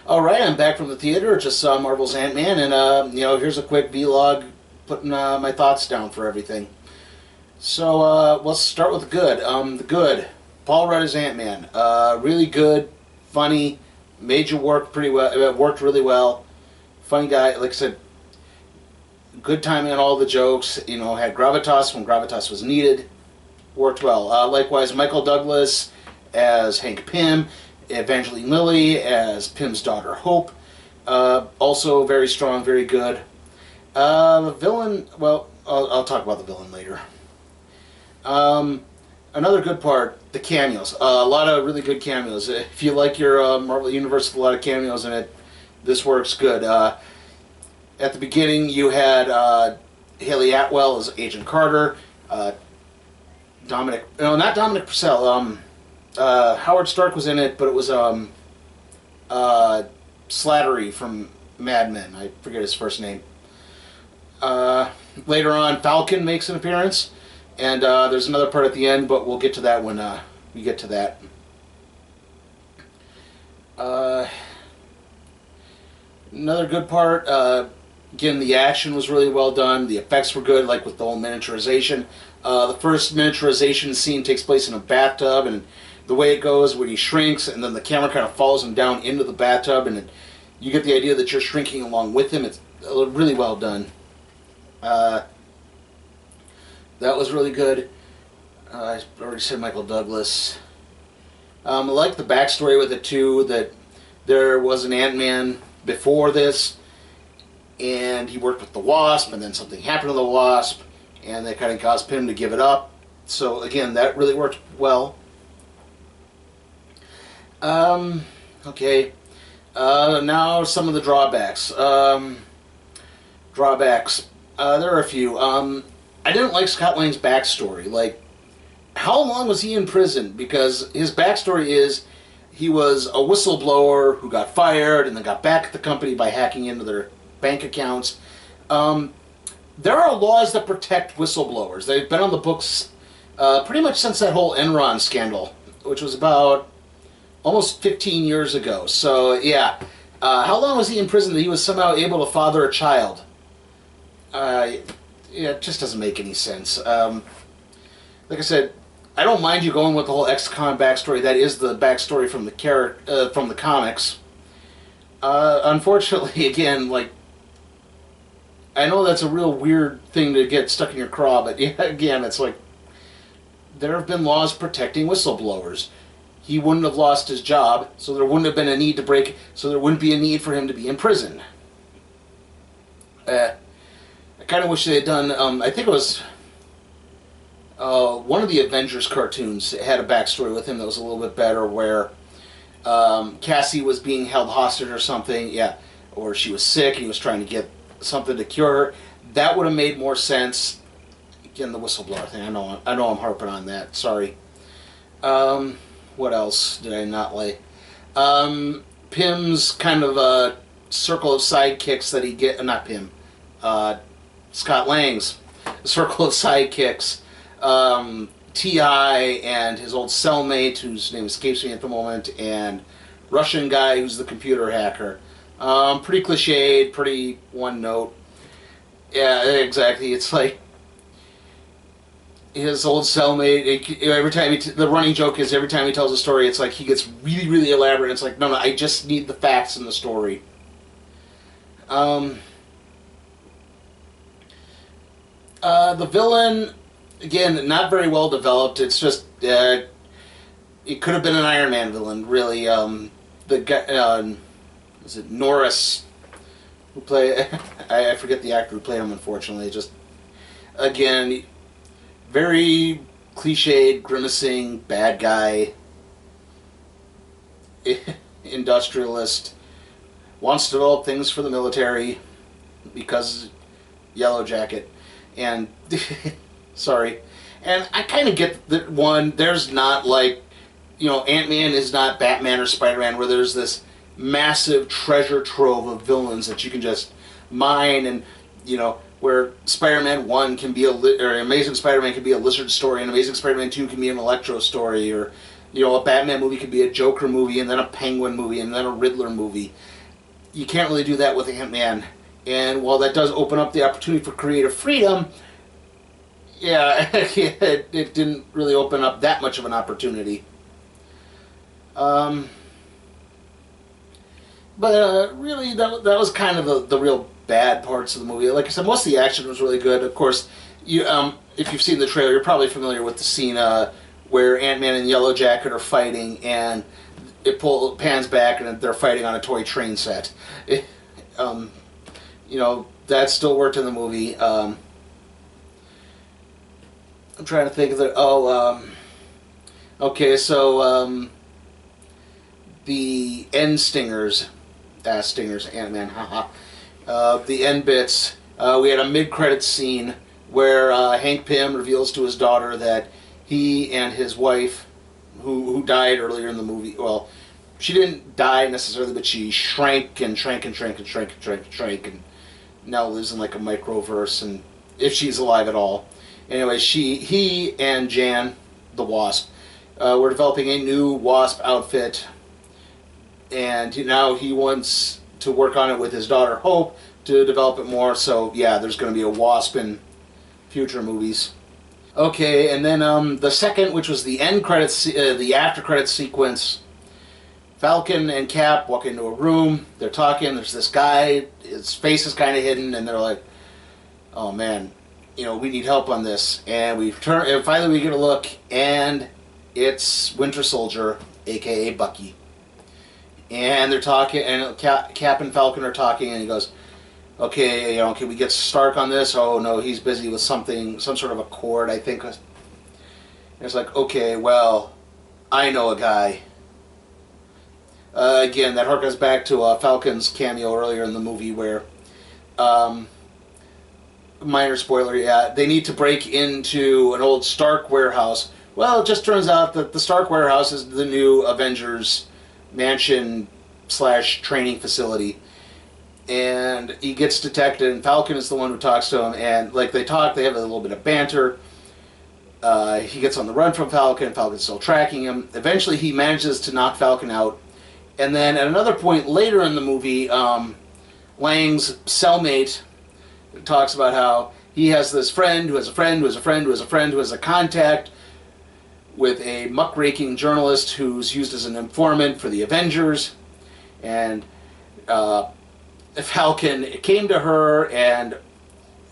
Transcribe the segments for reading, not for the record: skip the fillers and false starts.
All right, I'm back from the theater. Just saw Marvel's Ant-Man, and here's a quick vlog putting my thoughts down for everything. So let's start with the good. The good. Paul Rudd as Ant-Man. Really good, funny, made your work pretty well. It worked really well. Funny guy. Like I said, good timing on all the jokes. You know, had gravitas when gravitas was needed. Worked well. Likewise, Michael Douglas as Hank Pym. Evangeline Lilly as Pym's daughter Hope. Also very strong, very good. The villain, well, I'll talk about the villain later. Another good part, the cameos. A lot of really good cameos. If you like your Marvel Universe with a lot of cameos in it, this works good. At the beginning, you had Haley Atwell as Agent Carter. Not Dominic Purcell. Howard Stark was in it, but it was Slattery from Mad Men. I forget his first name. Later on, Falcon makes an appearance, and there's another part at the end, but we'll get to that when we get to that. Another good part, again, the action was really well done. The effects were good, like with the whole miniaturization. The first miniaturization scene takes place in a bathtub, and the way it goes when he shrinks and then the camera kind of follows him down into the bathtub and you get the idea that you're shrinking along with him. It's really well done. That was really good. I already said Michael Douglas. I like the backstory with it too, that there was an Ant-Man before this and he worked with the Wasp and then something happened to the Wasp and that kind of caused him to give it up. So again, that really worked well. Okay. Now some of the drawbacks. There are a few. I didn't like Scott Lang's backstory. Like, how long was he in prison? Because his backstory is he was a whistleblower who got fired and then got back at the company by hacking into their bank accounts. There are laws that protect whistleblowers. They've been on the books pretty much since that whole Enron scandal, which was about almost 15 years ago. So, yeah. How long was he in prison that he was somehow able to father a child? Yeah, it just doesn't make any sense. Like I said, I don't mind you going with the whole ex-con backstory. That is the backstory from the comics. Unfortunately, again, like, I know that's a real weird thing to get stuck in your craw, but yeah, again, it's like, there have been laws protecting whistleblowers. He wouldn't have lost his job, so there wouldn't have been a need to break, so there wouldn't be a need for him to be in prison. I kind of wish they had done, I think it was one of the Avengers cartoons had a backstory with him that was a little bit better, where Cassie was being held hostage or something, yeah, or she was sick and he was trying to get something to cure her. That would have made more sense. Again, the whistleblower thing, I know I'm harping on that, sorry. What else did I not like? Pym's kind of a circle of sidekicks that he get. Not Pym. Scott Lang's circle of sidekicks. T.I. and his old cellmate, whose name escapes me at the moment, and Russian guy who's the computer hacker. Pretty cliched, pretty one note. Yeah, exactly. It's like his old cellmate, every time the running joke is every time he tells a story, it's like he gets really, really elaborate. It's like, no, I just need the facts in the story. The villain, again, not very well developed. It's just, it could have been an Iron Man villain, really. The guy, is it Norris, who play, I forget the actor who played him, unfortunately. Just, again, very cliched, grimacing, bad guy, industrialist, wants to develop things for the military because Yellow Jacket, and sorry, and I kind of get that one. There's not like, Ant-Man is not Batman or Spider-Man where there's this massive treasure trove of villains that you can just mine, and where Spider-Man 1 can be or Amazing Spider-Man can be a Lizard story, and Amazing Spider-Man 2 can be an Electro story, or a Batman movie could be a Joker movie, and then a Penguin movie, and then a Riddler movie. you can't really do that with Ant-Man. And while that does open up the opportunity for creative freedom, yeah, it didn't really open up that much of an opportunity. Um, but really, that was kind of the real bad parts of the movie. Like I said, most of the action was really good. Of course, if you've seen the trailer, you're probably familiar with the scene where Ant-Man and Yellow Jacket are fighting, and it pans back, and they're fighting on a toy train set. Um, that still worked in the movie. I'm trying to think of it. Okay, so the end stingers, Ant-Man, haha. The end bits. We had a mid-credits scene where Hank Pym reveals to his daughter that he and his wife, who died earlier in the movie, well, she didn't die necessarily, but she shrank and now lives in like a microverse, and if she's alive at all. Anyway, he and Jan, the Wasp, were developing a new Wasp outfit, and now he wants to work on it with his daughter Hope to develop it more. So yeah, there's going to be a Wasp in future movies. Okay, and then the second, which was the end credits, the after credits sequence. Falcon and Cap walk into a room. They're talking. There's this guy. His face is kind of hidden, and they're like, "Oh man, we need help on this." And and finally we get a look, and it's Winter Soldier, aka Bucky. And they're talking, and Cap and Falcon are talking, and he goes, "Okay, can we get Stark on this?" "Oh no, he's busy with some sort of a cord, I think." And it's like, okay, well, I know a guy. Again, that harkens back to Falcon's cameo earlier in the movie where, minor spoiler, yeah, they need to break into an old Stark warehouse. Well, it just turns out that the Stark warehouse is the new Avengers mansion / training facility. And he gets detected, and Falcon is the one who talks to him, and like they have a little bit of banter. He gets on the run from Falcon. Falcon's still tracking him. Eventually, he manages to knock Falcon out. And then at another point later in the movie, Lang's cellmate talks about how he has this friend who has a friend who has a friend who has a friend who has a contact with a muckraking journalist who's used as an informant for the Avengers. And Falcon came to her, and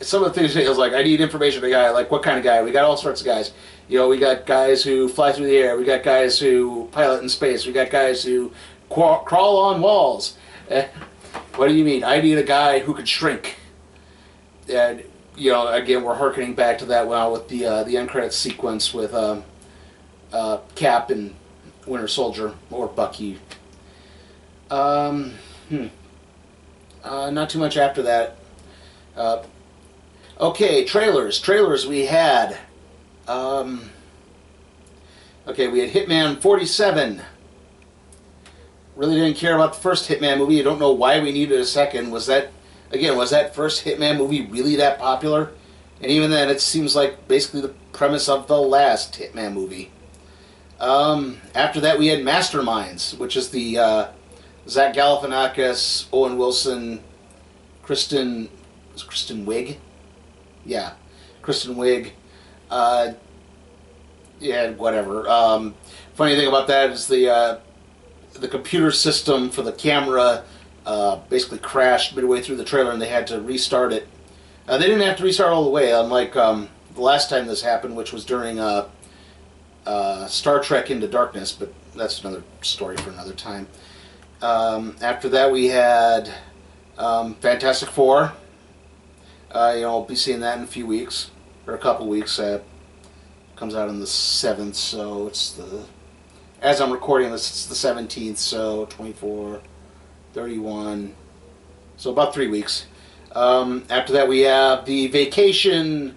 some of the things he was like, "I need information on a guy." Like, what kind of guy? We got all sorts of guys. We got guys who fly through the air. We got guys who pilot in space. We got guys who crawl on walls. What do you mean? I need a guy who could shrink. And again, we're harkening back to that with the end credits sequence with Cap and Winter Soldier or Bucky. Not too much after that. Okay, trailers. We had. We had Hitman 47. Really didn't care about the first Hitman movie. I don't know why we needed a second. Was that first Hitman movie really that popular? And even then, it seems like basically the premise of the last Hitman movie. After that, we had Masterminds, which is the Zach Galifianakis, Owen Wilson, Kristen Wiig? Yeah, Kristen Wiig. Yeah, whatever. Funny thing about that is the computer system for the camera basically crashed midway through the trailer, and they had to restart it. They didn't have to restart all the way, unlike the last time this happened, which was during Star Trek Into Darkness, but that's another story for another time. After that, we had Fantastic Four. I'll be seeing that in a few weeks, or a couple weeks. Comes out on the 7th, so it's as I'm recording this, it's the 17th, so 24, 31, so about 3 weeks. After that, we have the Vacation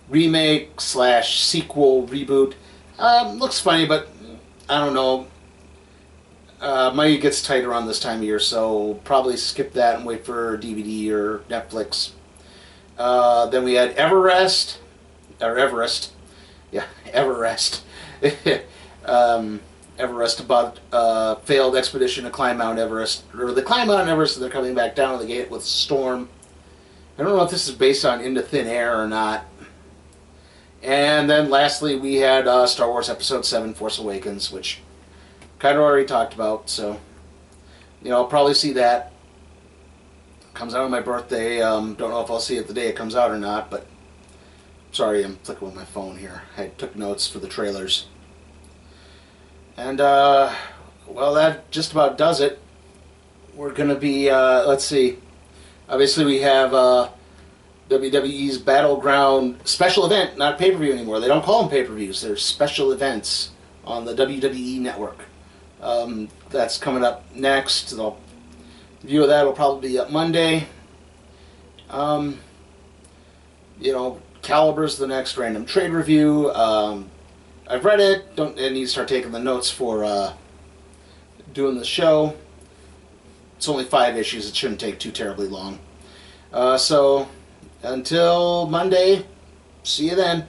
remake / sequel reboot. Looks funny, but I don't know. Money gets tight around this time of year, so probably skip that and wait for DVD or Netflix. Then we had Everest. Yeah, Everest. Everest about failed expedition to climb Mount Everest, or they climb Mount Everest and they're coming back down the gate with a storm. I don't know if this is based on Into Thin Air or not. And then lastly, we had Star Wars Episode 7, Force Awakens, which kind of already talked about. So, I'll probably see that. Comes out on my birthday. Don't know if I'll see it the day it comes out or not, but sorry, I'm flicking with my phone here. I took notes for the trailers. And, well, that just about does it. We're going to be, let's see. Obviously, we have WWE's Battleground special event, not pay-per-view anymore. They don't call them pay-per-views. They're special events on the WWE network. That's coming up next. The review of that will probably be up Monday. Caliber's the next random trade review. I've read it. I need to start taking the notes for doing the show. It's only 5 issues. It shouldn't take too terribly long. So, until Monday, see you then.